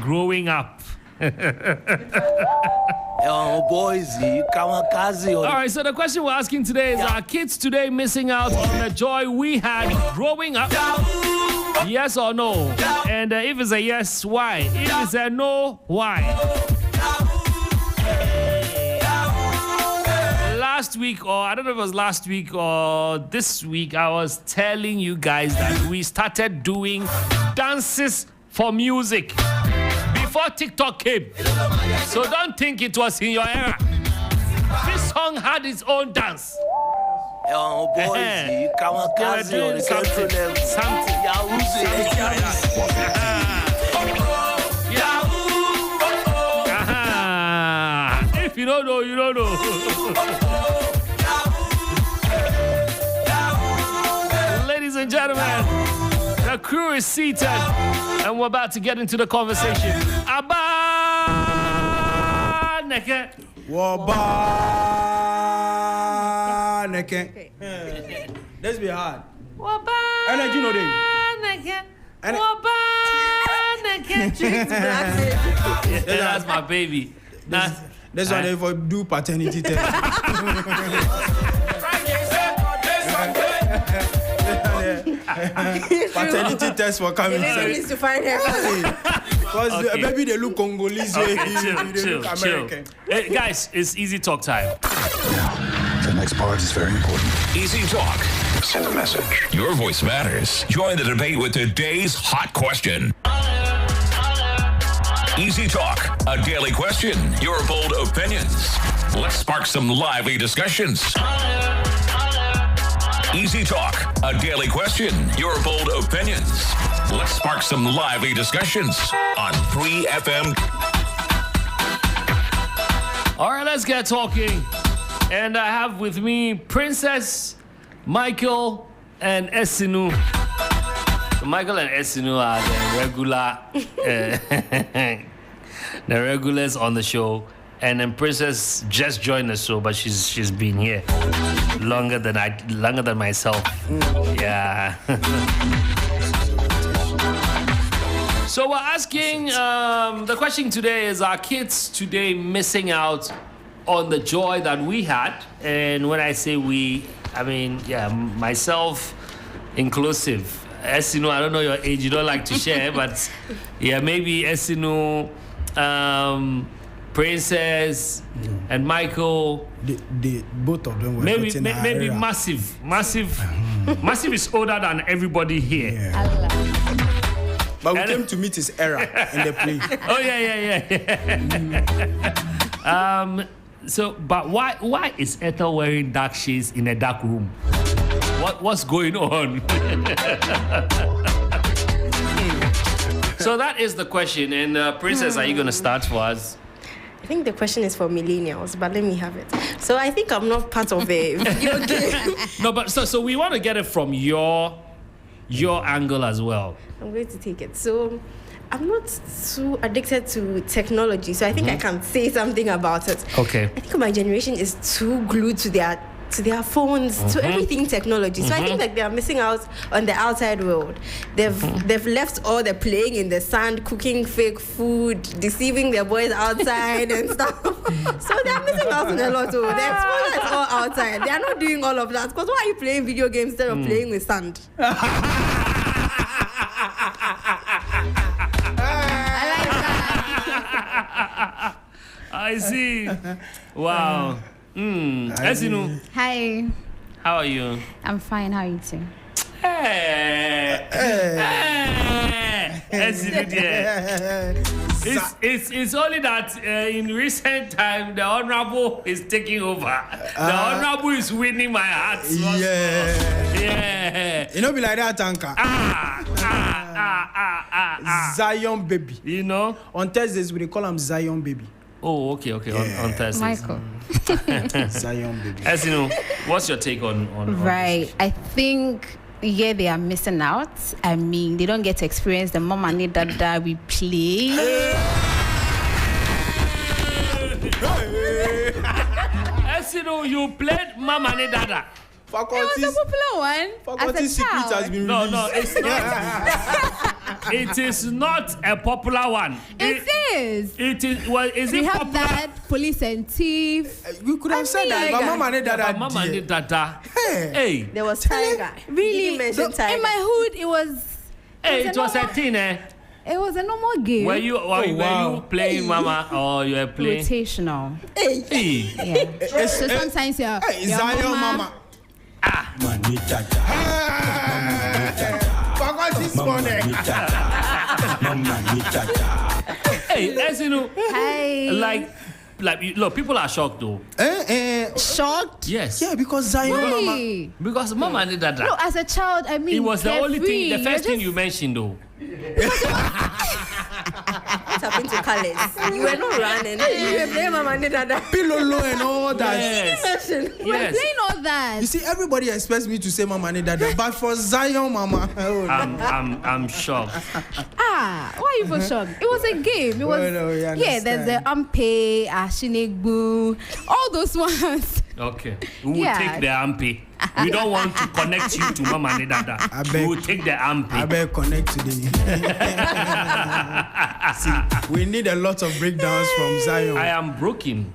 growing up? Oh, boys, kamikaze. All right, so the question we're asking today is, are kids today missing out on the joy we had growing up? Yes or no? And if it's a yes, why? If it's a no, why? Last week, or I don't know if it was last week or this week, I was telling you guys that we started doing dances for music before TikTok came. So don't think it was in your era. This song had its own dance. Oh, boys, kamikaze. Something. If you don't know, you don't know. Ladies and gentlemen, the crew is seated and we're about to get into the conversation. ABAAN3K3. ABAAN3K3. Let's be hard. Energy no day. That's my baby. That's why they for do paternity test. Paternity test for coming. They needs to find her. Because maybe they look Congolese. Okay, They look American. Hey, guys, it's easy talk time. The next part is very important. Easy Talk. Send a message. Your voice matters. Join the debate with today's hot question. Easy Talk, a daily question, your bold opinions. Let's spark some lively discussions. Easy Talk, a daily question, your bold opinions. Let's spark some lively discussions on 3FM. All right, let's get talking. And I have with me Princess, Michael, and Esinu. So Michael and Esinu are the regulars on the show. And then Princess just joined the show, but she's been here longer than myself. Yeah. So we're asking, the question today is, are kids today missing out on the joy that we had? And when I say we, I mean, yeah, myself inclusive. Esinu, I don't know your age, you don't like to share, but yeah, maybe Esinu, Princess, and Michael. The both of them were maybe Massive. Massive is older than everybody here. Yeah. But we came to meet his era in the play. Oh yeah. So, but why is Ethel wearing dark shades in a dark room? What's going on? So that is the question. And Princess, are you going to start for us? I think the question is for millennials, but let me have it. So I think I'm not part of a video game. No, but so we want to get it from your angle as well. I'm going to take it. So I'm not too addicted to technology, so I think I can say something about it. Okay. I think my generation is too glued to their phones, to everything technology. So I think like they are missing out on the outside world. They've left all the playing in the sand, cooking fake food, deceiving their boys outside and stuff. So they're missing out on a lot. So their exposure is all outside. They are not doing all of that. Because why are you playing video games instead of playing with sand? I see. Wow. Esinu. Hi. How are you? I'm fine. How are you too? Hey. Esinu, dear. It's only that in recent time the Honorable is taking over. The Honorable is winning my heart. Yeah. You know, be like that, Anka. Zion baby. You know? On Thursdays, we call him Zion baby. Oh, okay. On Thursdays. Michael. Zion baby. As you know, what's your take on Right. I think they are missing out. I mean, they don't get to experience the mom and dad we play. As you know, you played Mama and Dada. It was a popular one. Faculty secret has been released. No, it's not. It is not a popular one. It is. It is. Well, is We it have popular? that, police and thief. You could have said that. Tiger. Mama and Dada. Mama dear. and Dada. Hey. Hey. There was Tiger. Really? He mentioned Tiger. In my hood, it was. Hey, it was a normal- thing, eh? It was a normal game. Were you wow. playing Mama or you were playing? Rotational. Hey. Yeah. So sometimes your Zion mama. Forgot this morning. Hey, as you know, Hey. like, look, people are shocked though. Shocked? Yes. Yeah, because Zion mama. Hey. Because Mama and Dada. No, as a child, I mean, It was the only thing, the carefree. first You're thing you mentioned though. What happened to colors? You were not running. You were playing Mama and Dada. Pillow and all that. Yes. Mention. You were Yes. playing all that. You see, everybody expects me to say Mama and Dada, but for Zion mama, oh, I'm shocked. Why are you for shocked? It was a game. It was. Well, we Yeah, there's the understand. Ampe, Ashinegbu, all those ones. Okay. We will Yeah. take the ampy. We don't want to connect you to Mama and Dada. I We beg. will take the ampy. I better connect today. See, we need a lot of breakdowns from Zion. I am broken.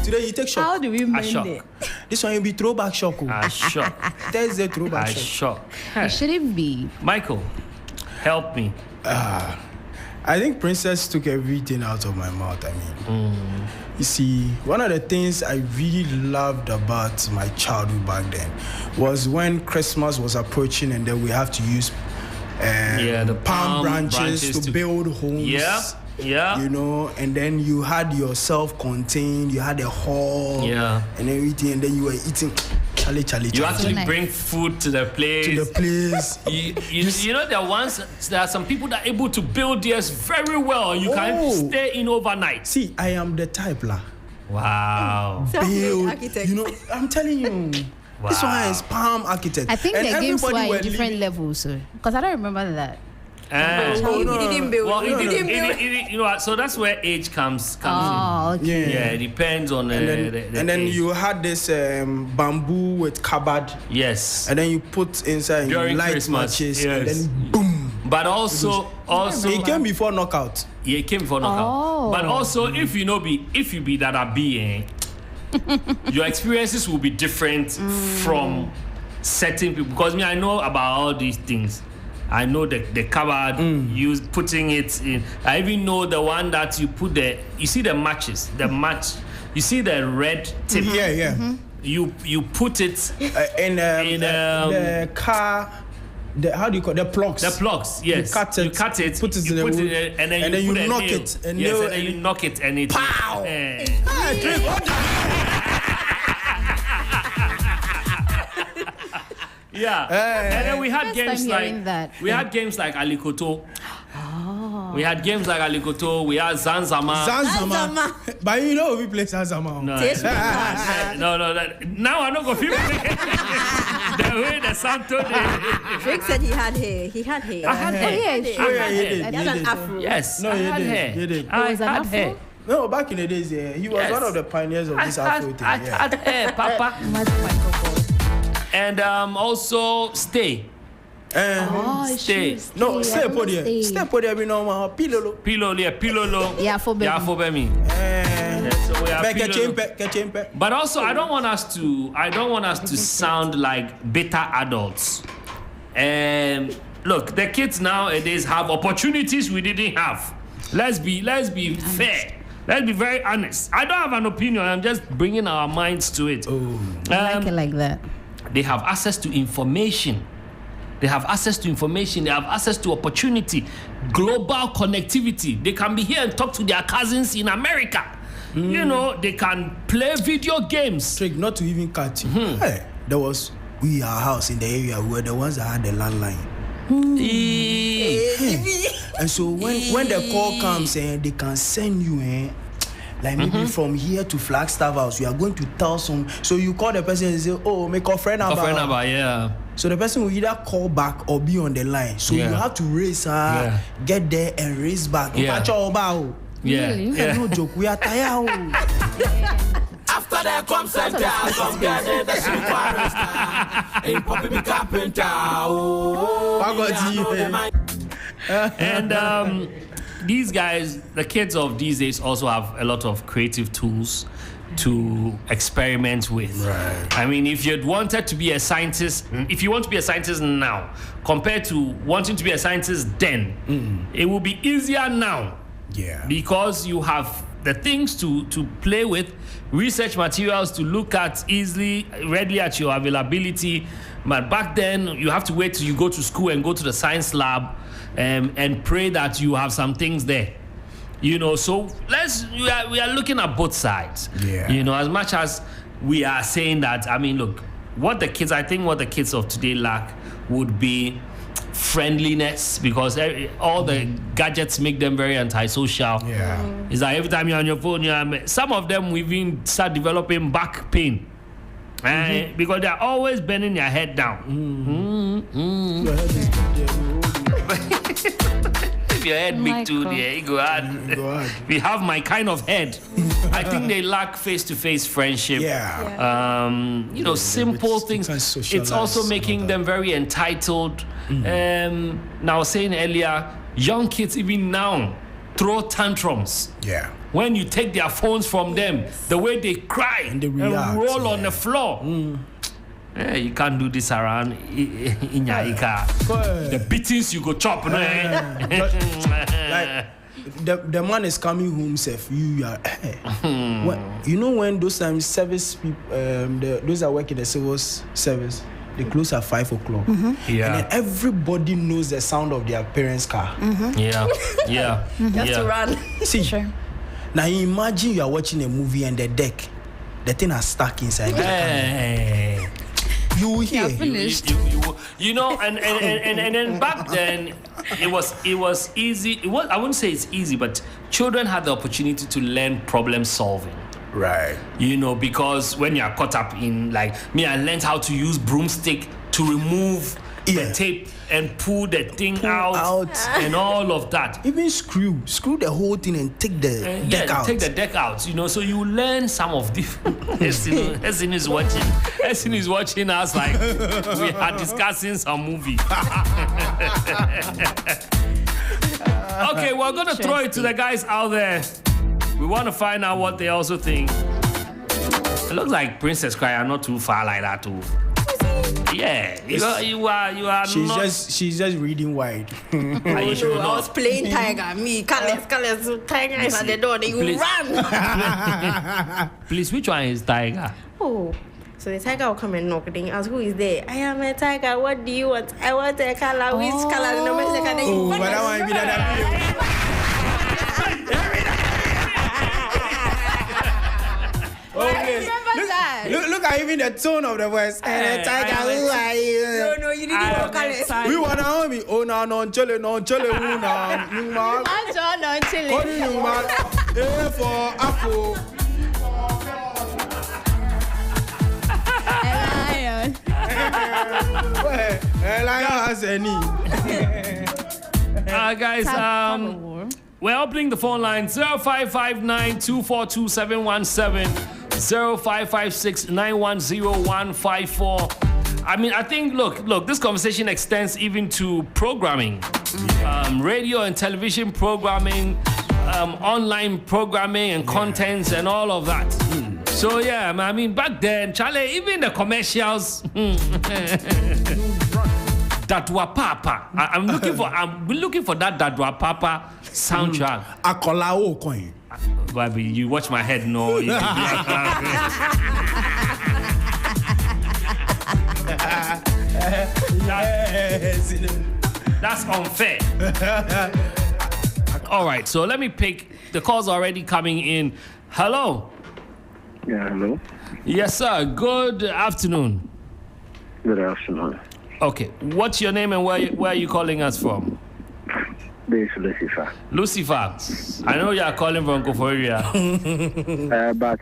Today you take shock. How do we I mend shock. it? This one will be throwback shock. Oh. I shock. Thursday throwback I shock. shock. It shouldn't be. Michael, help me. I think Princess took everything out of my mouth. I mean, you see, one of the things I really loved about my childhood back then was when Christmas was approaching and then we have to use the palm branches to build homes. Yeah. You know, and then you had your self-contained, you had a hall and everything, and then you were eating Charlie. You actually nice. bring food to the place. to the place. You know, there are some people that are able to build theirs very well. You can Oh. stay in overnight. See, I am the type lah. Wow. Build, Architect. you know, I'm telling you. This Wow. one is palm architect. I think and the games were everybody in different levels, because I don't remember that. He didn't build. Well, He didn't build. you know what? So that's where age comes Oh, okay. in. Yeah, it depends on And then, the and then age. you had this bamboo with cupboard, Yes. and then you put inside During light Christmas, matches, yes. and then boom. But also It came before knockout. yeah, it came before knockout. Oh. But also if you be that a be your experiences will be different from certain people, because I know about all these things. I know the cupboard, you putting it in. I even know the one that you put you see the matches, you see the red tip. Yeah. You put it In the car. How do you call it? The plugs? the plugs. Yes, You cut it, put it in the wood, and then and then you you put a knock nail. it, and yes, nail- and then you knock it, and it. Pow! Eh. Yeah, and then we had First games time like hearing that. we had games like Alikoto. We had games like Alikoto. We had Zanzama. Zanzama. But you know we play Zanzama. No, Taste no. Now I don't go feel the way the Santo did. Drake said he had hair. He had hair. I had hair. yeah, Oh, sure. yeah, he did. He had an afro. Yes, No, I you had did, hair. you did. I was an had afro? hair. No, back in the days, he was Yes. one of the pioneers of this Afro thing. I Yeah. had hair, Papa. And also stay. Stay. No, stay put there. Stay put there. We know pillow. Pilolo. Yeah, for baby. Yeah, for baby. So we are Back pilolo. a chamber. But also, I don't want us to sound like bitter adults. And look, the kids nowadays have opportunities we didn't have. Let's be fair. Let's be very honest. I don't have an opinion. I'm just bringing our minds to it. I like it like that. They have access to information. They have access to opportunity, global connectivity. They can be here and talk to their cousins in America. You know, they can play video games. Trick, not to even catch you. Hey, there was our house in the area where the ones that had the landline. And so when the call comes and they can send you like maybe from here to Flagstaff House, you are going to tell some. So you call the person and say, "Oh, make a friend number." Yeah. So the person will either call back or be on the line. So Yeah. you have to race her, get there and race back. Yeah. Yeah. Yeah. No joke. We are tired. After Father come center, come get the superstar. Ain't Poppy be carpenter. And these guys, the kids of these days, also have a lot of creative tools to experiment with. Right. I mean, if you'd wanted to be a scientist, if you want to be a scientist now, compared to wanting to be a scientist then, it will be easier now. Yeah. Because you have the things to play with, research materials to look at easily, readily at your availability. But back then, you have to wait till you go to school and go to the science lab and pray that you have some things there. You know, so we are looking at both sides. Yeah. You know, as much as we are saying that, I mean, look, what the kids of today lack would be friendliness, because all the gadgets make them very antisocial. Yeah. It's like every time you're on your phone, some of them even start developing back pain. Because they're always bending their head down. If your head big too, there you go hard. We have my kind of head. I think they lack face-to-face friendship. Yeah. You know, simple things. It's also making them very entitled. Now, I was saying earlier, young kids even now throw tantrums. Yeah. When you take their phones from them, the way they cry and react, roll on the floor. You can't do this around in your car. The beatings you go chop. Like, the man is coming home safe. You are you know when those times service people those that work in the civil service, they close at 5 o'clock. Yeah. And then everybody knows the sound of their parents' car. Yeah. You have to run. See, now imagine you are watching a movie and the thing is stuck inside the car. You will hear. You know, and then back then it was easy. I wouldn't say it's easy, but children had the opportunity to learn problem solving. Right. You know, because when you are caught up in, like me, I learned how to use broomstick to remove the tape and pull the thing out and all of that. Even screw the whole thing and take the deck out. Take the deck out, you know, so you learn some of the Esin is watching us like we are discussing some movie. Okay, we're gonna throw it to the guys out there. We want to find out what they also think. It looks like Princess Cry are not too far like that too. Yeah, you are she's just reading wide. Are you sure? I was playing Tiger. Me, Carlos, Tiger is at the door. They will run. Please, which one is Tiger? Oh, so the tiger will come and knock. Then ask, who is there? I am a tiger. What do you want? I want a color. Which color? Oh, but I want to be that. Look at even the tone of the voice. Tiger, who are you? No, you didn't know colors. We want to know me. Oh, no, chile, no, man. I'm John, no, chile. What do you want? A for apple. A lion has any. Guys, we're opening the phone line 0559 242 717 0556 910154. I mean, I think, look, this conversation extends even to programming, radio and television programming, online programming and contents and all of that. So, yeah, I mean, back then, Charlie, even the commercials, Dadwa Papa. I'm looking for that Dadwa Papa soundtrack. Akolao coin. Baby, you watch my head, no. That's unfair. All right, so let me pick. The call's already coming in. Hello. Yeah, hello. Yes, sir. Good afternoon. Good afternoon. Okay, what's your name and where are you calling us from? This is Lucifer. Lucifer, I know you are calling from Koforia. But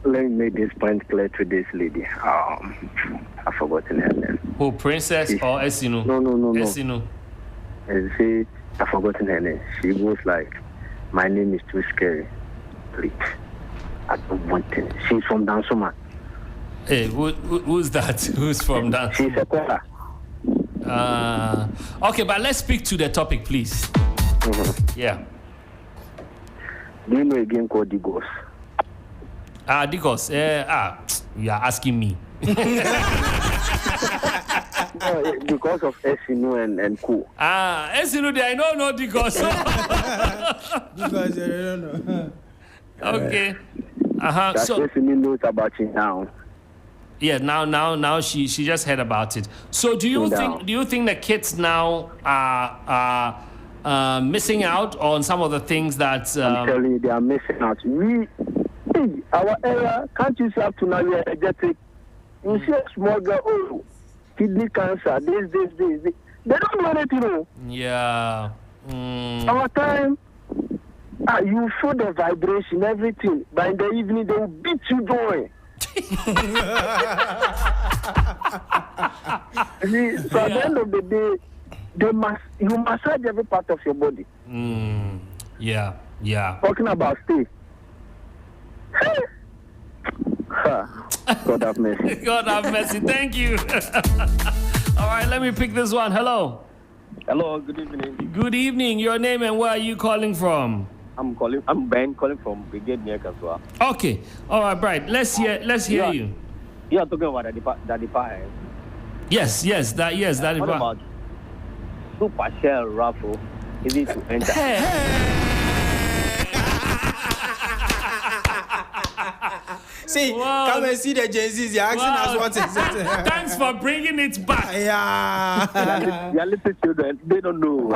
let me make this point clear to this lady. I've forgotten her name. Who, Princess or Esinu? No. Esinu. I've forgotten her name. She goes like, my name is too scary. Please. I don't want it. She's from Dansuma. Hey, who's that? Who's from that? She's a caller. Okay, but let's speak to the topic, please. Yeah. Do you know a game called Digos? Digos. You are asking me. Because of Esinu and Ku. Esinu, I don't know Digos. Because I don't know. Okay. So Esinu knows about you now. Yeah, now she just heard about it. So do you think the kids now are missing out on some of the things that I'm telling you, they are missing out. Our era, can't you see up to now we are energetic? You see a small girl, kidney cancer, this. They don't know anything. Yeah. Our time, you feel the vibration, everything. But in the evening, they will beat you down. So at the end of the day, you massage every part of your body. Yeah. Talking about stay. God have mercy. God have mercy. Thank you. All right, let me pick this one. Hello. Hello, good evening. Good evening. Your name and where are you calling from? I'm Ben calling from Brigade near Kaswa. Okay. All right, Bright. Let's hear you. You are talking about the pie. Yes, that is what about Super Shell raffle? Is it to enter? See, Wow. come and see the Gen Zs. You're asking us what is it. Thanks for bringing it back. Yeah. Your little children, they don't know.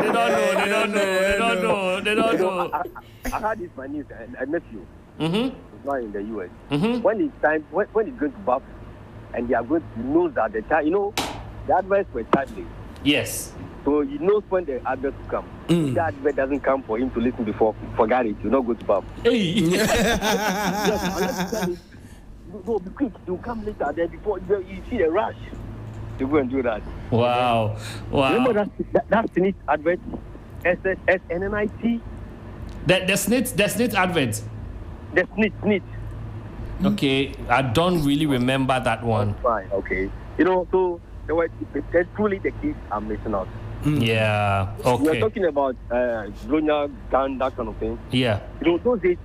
They don't know. I had this my niece and nephew. Mm-hmm. He's not in the US. Mm-hmm. When it's time, when he's going to bath, and they are going to know that the time, the adverts were timely. Yes. So he knows when the advert will come. If the advert doesn't come for him to listen before, forget it. You'll not go to bath. Hey. Yes, unless you tell him, no, be quick. You'll come later. Then before you see the rush, you go and do that. Wow. Remember that snit advert? SNNIT? The snit advert. The snit. Okay, I don't really remember that one. Fine, okay. So truly the kids are missing out. Yeah, okay. We're talking about Glonia, gun, that kind of thing. Yeah. Those days,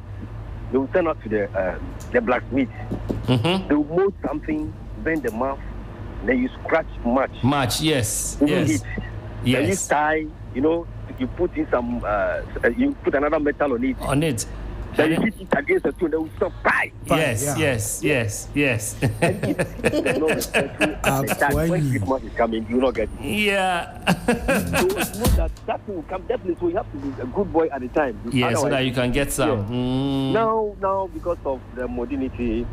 they will turn up to the blacksmith. Mm-hmm. They will mold something, bend the mouth, then you scratch Match, yes. Then you Yes. tie, you put in some, you put another metal on it. Then you hit it against the two, they will stop. Bye. Yes. When Christmas is coming, you will not get it. Yeah. So that thing will come definitely. So you have to be a good boy at the time. Yeah, so that you can get some. Yeah. Now, because of the modernity,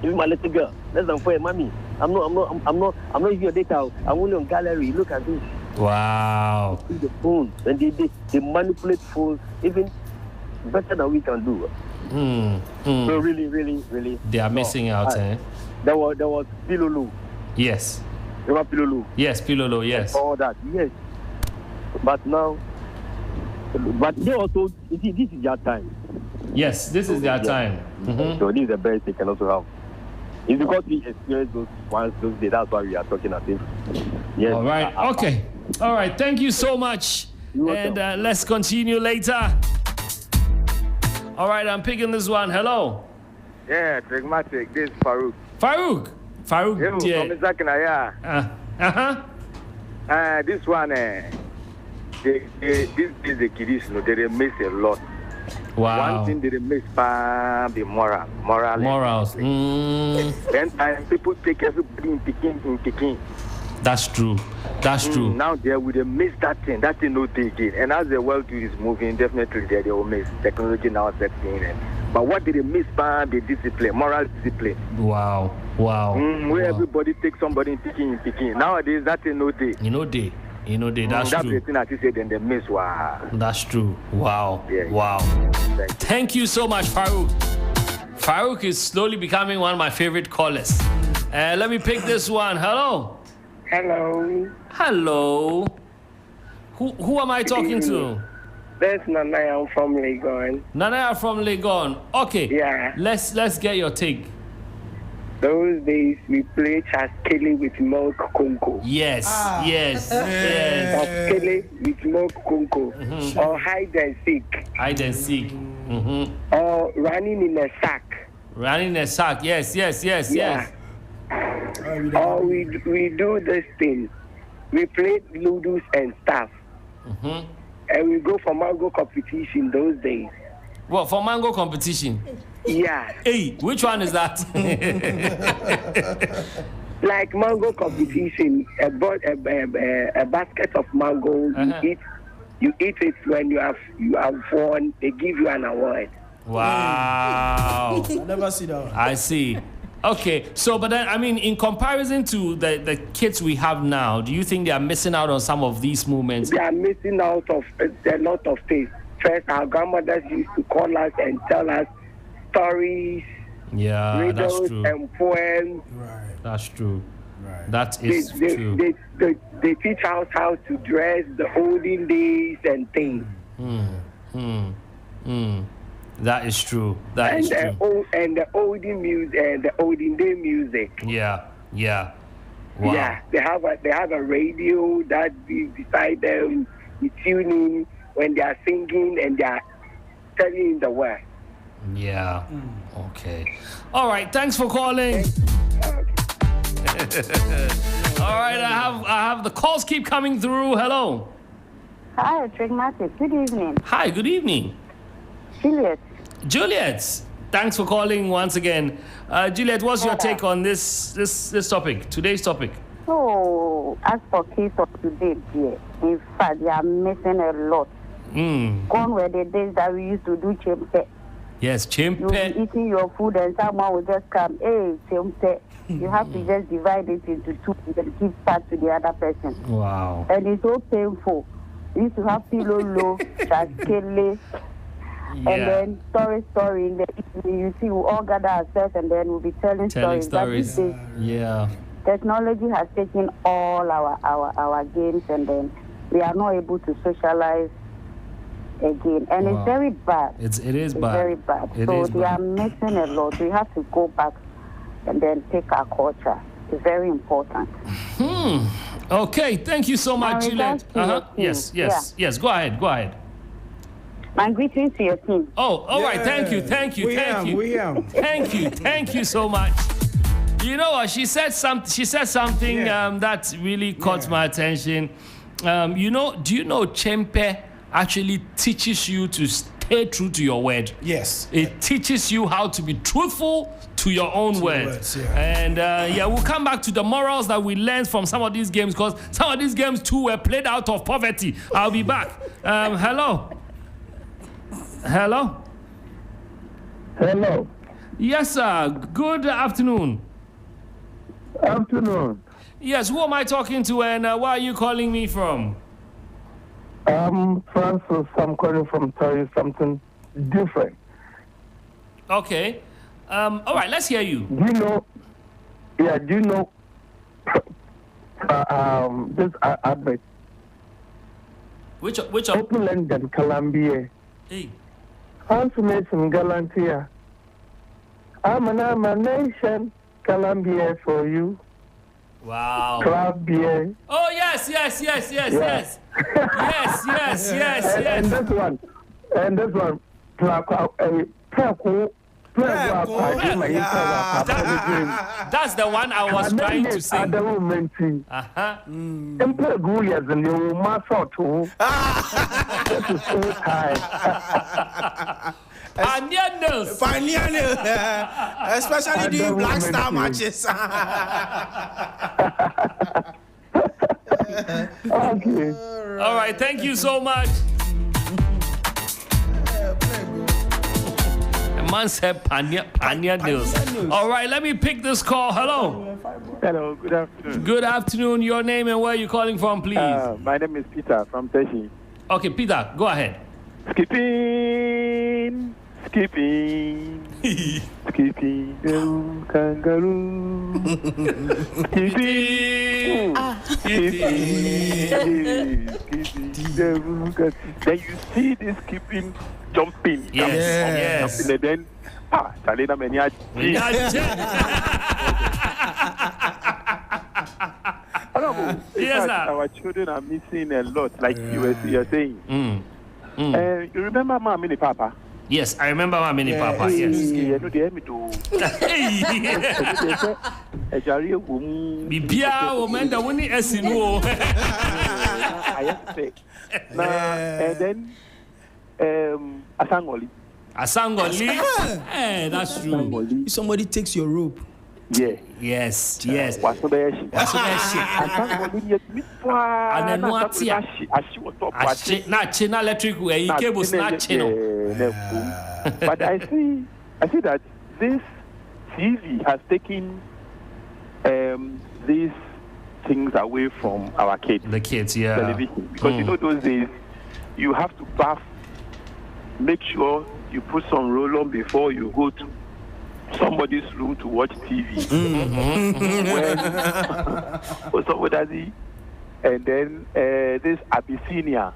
even my little girl, less than 4, mommy. I'm not using your data. I'm only on gallery. Look at this. Wow. See the phone, and they manipulate phones even better than we can do. So really, they are missing out. There was Pilolo. Yes. Remember Pilolo? Yes, Pilolo. Yes. All that. Yes. But they also, this is their time. Yes, this is their time. Mm-hmm. So this is the best they can also have. It's because we experienced those days. That's why we are talking at this. Yes. All right. Okay. All right. Thank you so much. And let's continue later. All right. I'm picking this one. Hello. Yeah, Trigmatic. This is Farouk. Farouk. Yeah. This one, this is the kiddies, they miss a lot. Wow. One thing they miss the morals. Then people take everybody in picking. That's true. Now they will miss that thing. That thing no take it. And as the world is moving, definitely they will miss technology now sets in. But what did they miss? The discipline, moral discipline. Wow. Where everybody takes somebody in picking. Nowadays that thing no day. That's that's true. the thing that you said, then they miss. Wow. That's true. Wow. Yeah. Wow. Thank you so much, Farouk. Farouk is slowly becoming one of my favorite callers. Let me pick this one. Hello. Hello. Who am I talking to? That's Nana. I'm from Legon. Nana from Legon. Okay. Yeah. Let's get your take. Those days we played Chaskele with milk Conco. Yes. Yes. Chaskele with milk Conco. Or hide and seek. Hide and seek. Or running in a sack. Running in a sack. Yes. Yeah. Or we do this thing. We play Ludus and stuff. And we go for mango competition those days. What, for mango competition? Yeah. Hey, which one is that? Like mango competition, a basket of mango. You eat it when you have won. They give you an award. Wow. I never see that one. I see. Okay, so but then I mean, in comparison to the kids we have now, do you think they are missing out on some of these moments? They are missing out of a lot of things. First, our grandmothers used to call us and tell us stories, riddles, that's true. and poems. Right. That's true. Right. That is true. They teach us how to dress, the olden days and things. That is true. That is true. And the olden music and the olden day music. Yeah. Wow. Yeah, they have a radio that is beside them. You tune in when they are singing and they are telling the word. Yeah. Okay. All right. Thanks for calling. All right. I have the calls keep coming through. Hello. Hi, Trigmatic. Good evening. Hi. Good evening. Juliet. Thanks for calling once again. Juliet, what's your take on this topic, today's topic? So, as for kids of today, dear, in fact, they are missing a lot. Gone were the days that we used to do chimpe. Yes, chimpe. You'll be eating your food and someone will just come, hey, chimpe. You have to just divide it into two and give part to the other person. Wow. And it's so painful. We used to have pillow, chaskele. Yeah. And then story in the evening. You see, we all gather ourselves and then we'll be telling stories. Yeah. Technology has taken all our games and then we are not able to socialize again. And it's very bad. It is bad. Very bad. They are missing a lot. We have to go back and then take our culture. It's very important. Okay, thank you so much, Juliet. Yes. Go ahead. My greetings to your team. Oh, all right. Thank you. Thank you so much. You know what? She said something that really caught my attention. Do you know Chempe actually teaches you to stay true to your word? Yes. It teaches you how to be truthful to your own words. And we'll come back to the morals that we learned from some of these games, because some of these games too were played out of poverty. I'll be back. Hello. Yes, sir. Good afternoon. Yes, who am I talking to and where are you calling me from? Francis, I'm calling from tell you something different. Okay. All right, let's hear you. Do you know this advert? Which Oakland and Columbia. Hey. Confirmation Galantia. I'm a nation, Columbia for you. Wow. Craft beer. Oh, yes. Yes. And this one, That's the one I was trying to sing. Pioneer Nails. Especially doing Black Star matches. Okay. All right, thank you so much. The man said Pioneer Nails. All right, let me pick this call. Hello, good afternoon. Good afternoon. Your name and where are you calling from, please? My name is Peter from Teshi. Okay, Peter, go ahead. Skipping, little kangaroo. Skipping. Then you see this keeping jumping. Yes. Jumping, and then, Salina Menia. Yes, sir. Our children are missing a lot, like you were saying. You remember Mama and Papa? Yes, I remember my mini papa. Yes. You know, they have me to. Bibia, woman, the winning SNO. I expect. And then, Asangoli. Asangoli? Hey, that's true. If somebody takes your rope. Yeah. Yes. What's the best? And then what's here? Not electric way, cables not channel. But I see that this TV has taken these things away from our kids. The kids, yeah. Television. Because you know those days, you have to bath, make sure you put some roll on before you go to somebody's room to watch TV. And then this Abyssinia.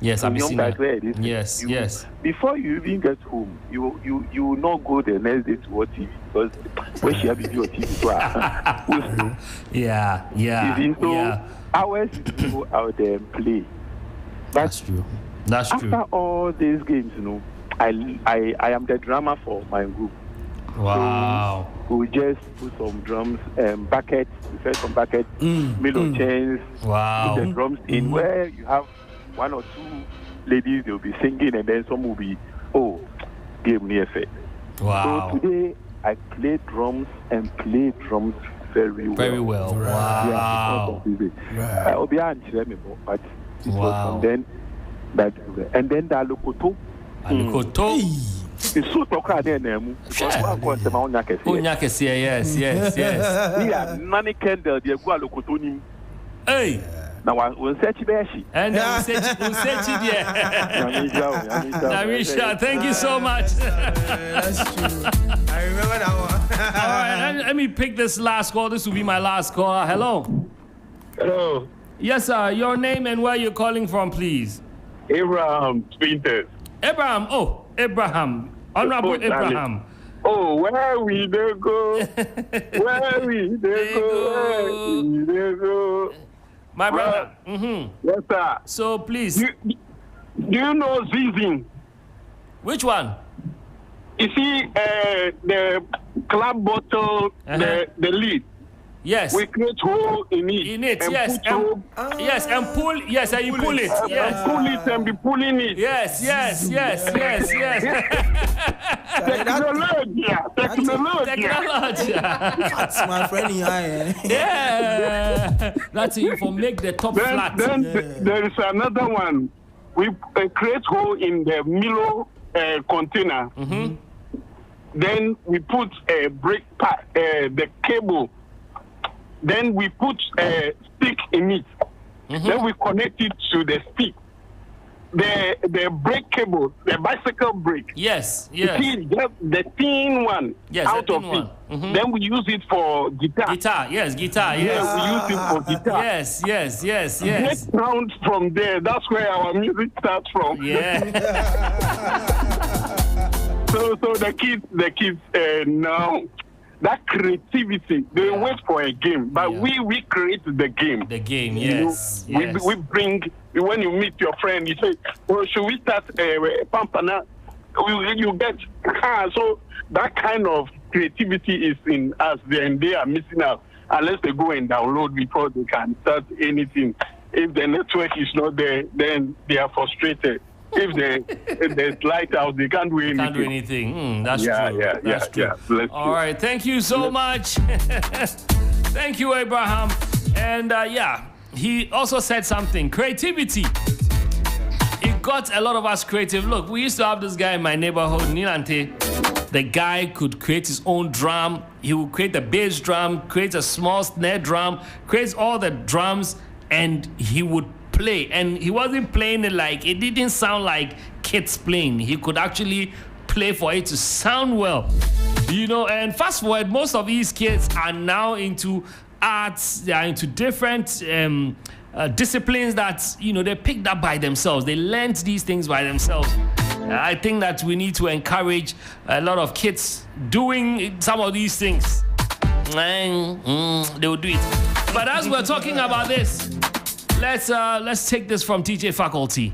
Yes, Abyssinia. Yes. Before you even get home, you will not go the next day to watch TV because when she have video TV, yeah. Hours to go out there and play. That's true. After all these games, I am the drummer for my group. Wow. So we just put some drums and buckets, we fed some buckets, middle chains, wow. Put the drums in where you have one or two ladies, they'll be singing and then some will be, game near effect. Wow. So today I play drums and play drums very well. Very well. Wow. I'll be but wow. Then that and then the Lokoto. It's so talk at them because one concept on Yes. Yeah, Nani Kendall, the Gualocotoni. Hey. Now we'll search Beshi. And we'll search it, Namisha, thank you so much. That's true. I remember that one. All right, let me pick this last call. This will be my last call. Hello. Hello. Yes, sir. Your name and where you're calling from, please. Abraham Spinters. Abraham. Oh, Abraham. Honorable Abraham. Oh, where we they go? Where we they go? My brother. Yes, sir. So please. Do you know Zizin? Which one? You see the club bottle, the lid. Yes. We create hole in it. Yes. Yes, and pull. Yes, and you pull it. Yes. And pull it and be pulling it. Yes. Technology. That's my friend here. Yeah. That's it for make the top flat. Then there is another one. We create hole in the Milo container. Then we put a brake pad, the cable. Then we put a stick in it. Then we connect it to the stick. The brake cable, the bicycle brake. Yes. You see the thin one out of it. Then we use it for guitar. Guitar. Yeah, we use it for guitar. Yes. Get sound from there. That's where our music starts from. Yeah. So the kids now. That creativity, they wait for a game, but we create the game. The game, yes. We bring, when you meet your friend, you say, well, should we start Pampana? You get, so that kind of creativity is in us, and they are missing out unless they go and download before they can start anything. If the network is not there, then they are frustrated. If there's light out, they can't do anything. That's true. That's true. All right. Thank you so much. Thank you, Abraham. And he also said something. Creativity. It got a lot of us creative. Look, we used to have this guy in my neighborhood, Nilante. The guy could create his own drum. He would create a bass drum, create a small snare drum, creates all the drums, and he would play. And he wasn't playing it like, it didn't sound like kids playing. He could actually play for it to sound well. And fast forward, most of these kids are now into arts. They are into different disciplines that, they picked up by themselves. They learned these things by themselves. I think that we need to encourage a lot of kids doing some of these things. They will do it. But as we're talking about this, let's take this from TJ Faculty.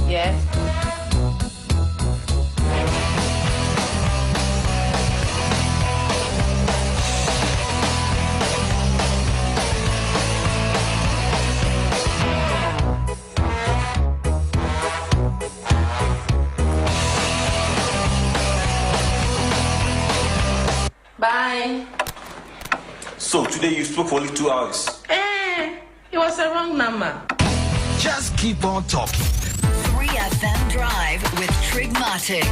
Yes. Bye. So today you spoke for only 2 hours. It was a wrong number. Just keep on talking. 3FM Drive with Trigmatic.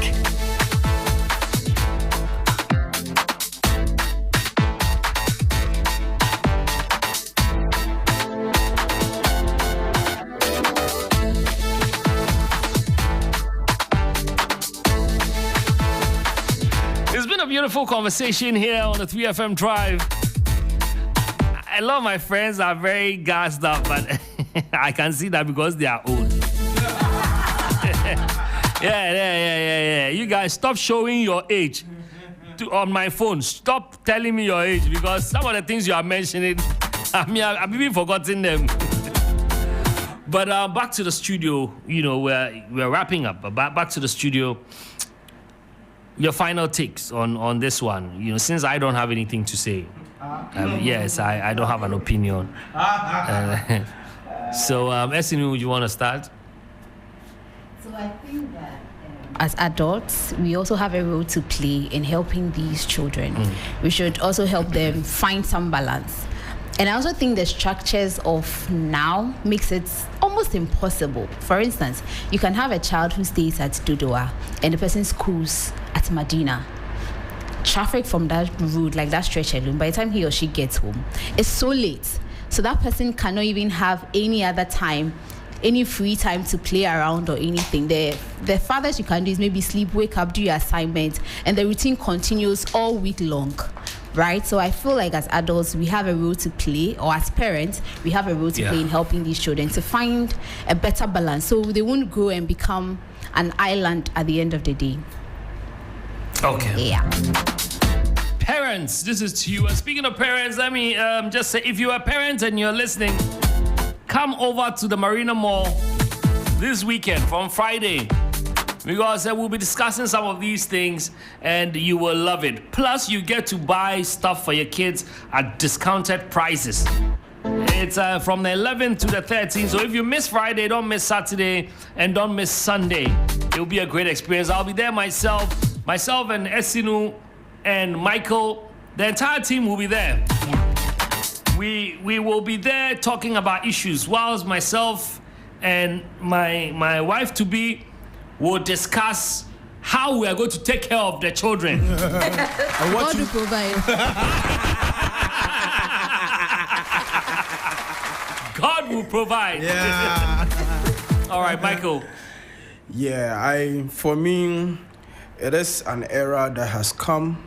It's been a beautiful conversation here on the 3FM Drive. I love my friends are very gassed up, but I can see that because they are old. Yeah. You guys, stop showing your age on my phone. Stop telling me your age because some of the things you are mentioning, I've even forgotten them. But back to the studio, we're wrapping up. But back to the studio. Your final takes on this one, since I don't have anything to say. Yes, I don't have an opinion. So, Esinu, you want to start? So I think that as adults, we also have a role to play in helping these children. We should also help them find some balance. And I also think the structures of now makes it almost impossible. For instance, you can have a child who stays at Dodoa and the person schools at Medina. Traffic from that road, like that stretch alone, by the time he or she gets home, it's so late. So that person cannot even have any other time, any free time to play around or anything. The farthest you can do is maybe sleep, wake up, do your assignment, and the routine continues all week long. Right? So I feel like as adults, we have a role to play, or as parents, we have a role to play in helping these children to find a better balance so they won't grow and become an island at the end of the day. Okay. Yeah. Parents, this is to you. And speaking of parents, let me just say, if you're a parent and you're listening, come over to the Marina Mall this weekend from Friday, because we'll be discussing some of these things and you will love it. Plus, you get to buy stuff for your kids at discounted prices. It's from the 11th to the 13th. So if you miss Friday, don't miss Saturday and don't miss Sunday. It'll be a great experience. I'll be there myself and Esinu and Michael. The entire team will be there. We will be there talking about issues, whilst myself and my wife-to-be will discuss how we are going to take care of the children. God will provide. God will provide. Yeah. All right, Michael. Yeah, for me, it is an era that has come,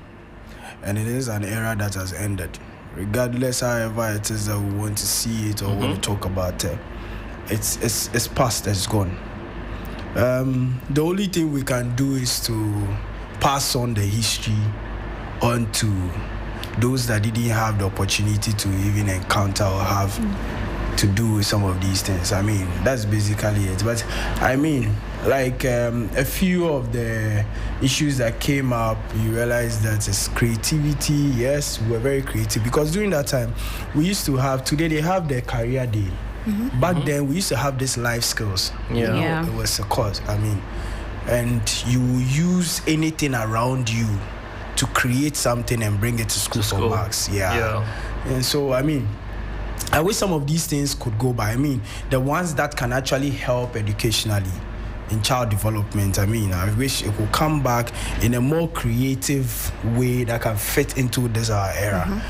and it is an era that has ended. Regardless, however it is that we want to see it or want to talk about it, it's past, it's gone. The only thing we can do is to pass on the history on to those that didn't have the opportunity to even encounter or have to do with some of these things. I mean, that's basically it. But I mean, like a few of the issues that came up, you realize that it's creativity. Yes, we were very creative because during that time we used to have, today they have their career day. Back then we used to have this life skills. It was a course, I mean, and you use anything around you to create something and bring it to school for marks. And so I mean, I wish some of these things could go by. I mean, the ones that can actually help educationally in child development, I mean, I wish it could come back in a more creative way that can fit into this our era.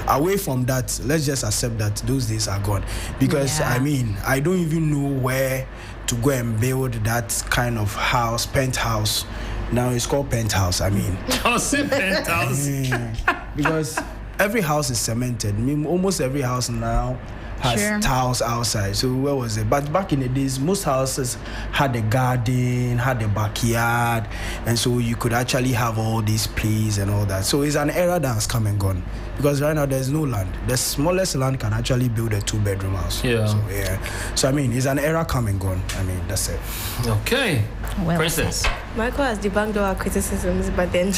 Away from that, let's just accept that those days are gone. Because, I mean, I don't even know where to go and build that kind of house, penthouse, Now it's called penthouse. I mean, penthouse. Because every house is cemented. I mean, almost every house now has tiles outside. So where was it? But back in the days, most houses had a garden, had a backyard, and so you could actually have all these plays and all that. So it's an era that has come and gone. Because right now there's no land. The smallest land can actually build a 2-bedroom house. So I mean, it's an era come and gone. I mean, that's it. Okay. Well, Princess. Michael has debunked all our criticisms, but then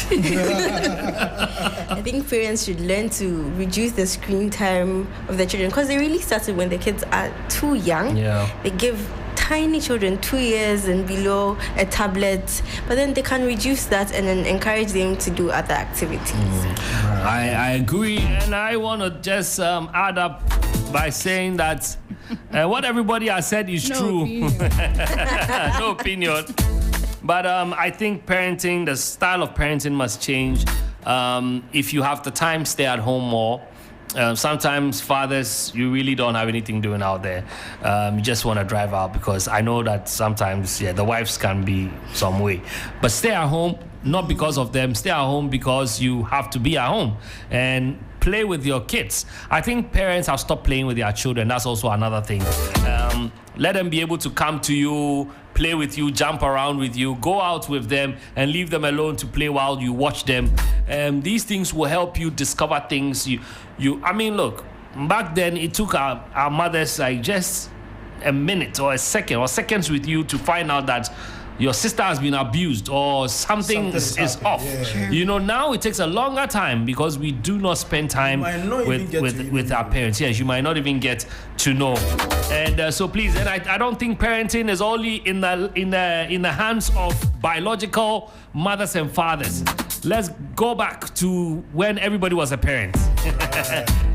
I think parents should learn to reduce the screen time of their children, because they really started when the kids are too young. They give tiny children 2 years and below a tablet, but then they can reduce that and then encourage them to do other activities. I agree, and I want to just add up by saying that what everybody has said is true. No opinion. But I think parenting, the style of parenting must change. If you have the time, stay at home more. Sometimes fathers, you really don't have anything doing out there. You just want to drive out, because I know that sometimes, the wives can be some way. But stay at home, not because of them. Stay at home because you have to be at home and play with your kids. I think parents have stopped playing with their children. That's also another thing. Let them be able to come to you, play with you, jump around with you, go out with them, and leave them alone to play while you watch them. These things will help you discover things. I mean, look, back then it took our mothers like just a minute or a second or seconds with you to find out that your sister has been abused or something is off. You know, now it takes a longer time because we do not spend time with our parents. Yes, you might not even get to know. And so please, and I don't think parenting is only in the hands of biological mothers and fathers. Let's go back to when everybody was a parent.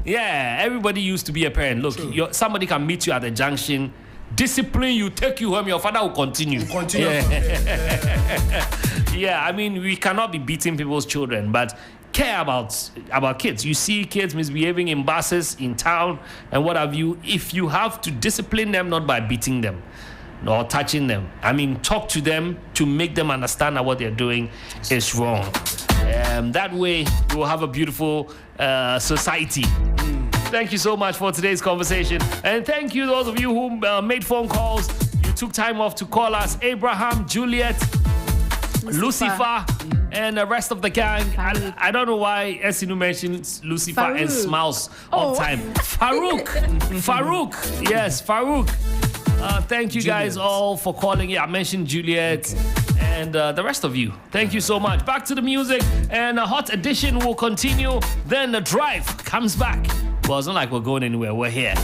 Everybody used to be a parent. Look, somebody can meet you at the junction, discipline you, take you home, your father will continue. I mean, we cannot be beating people's children, but care about kids. You see kids misbehaving in buses, in town, and what have you. If you have to discipline them, not by beating them or touching them, I mean, talk to them to make them understand that what they're doing is wrong. That way, we'll have a beautiful society. Thank you so much for today's conversation. And thank you those of you who made phone calls. You took time off to call us. Abraham, Juliet, Lucifer, and the rest of the gang. I don't know why Esinu mentions Lucifer and smiles all the time. Farouk. Yes, Farouk. Thank you guys all for calling. I mentioned Juliet. And the rest of you, thank you so much. Back to the music, and a hot edition will continue. Then the drive comes back. Well, it's not like we're going anywhere. We're here.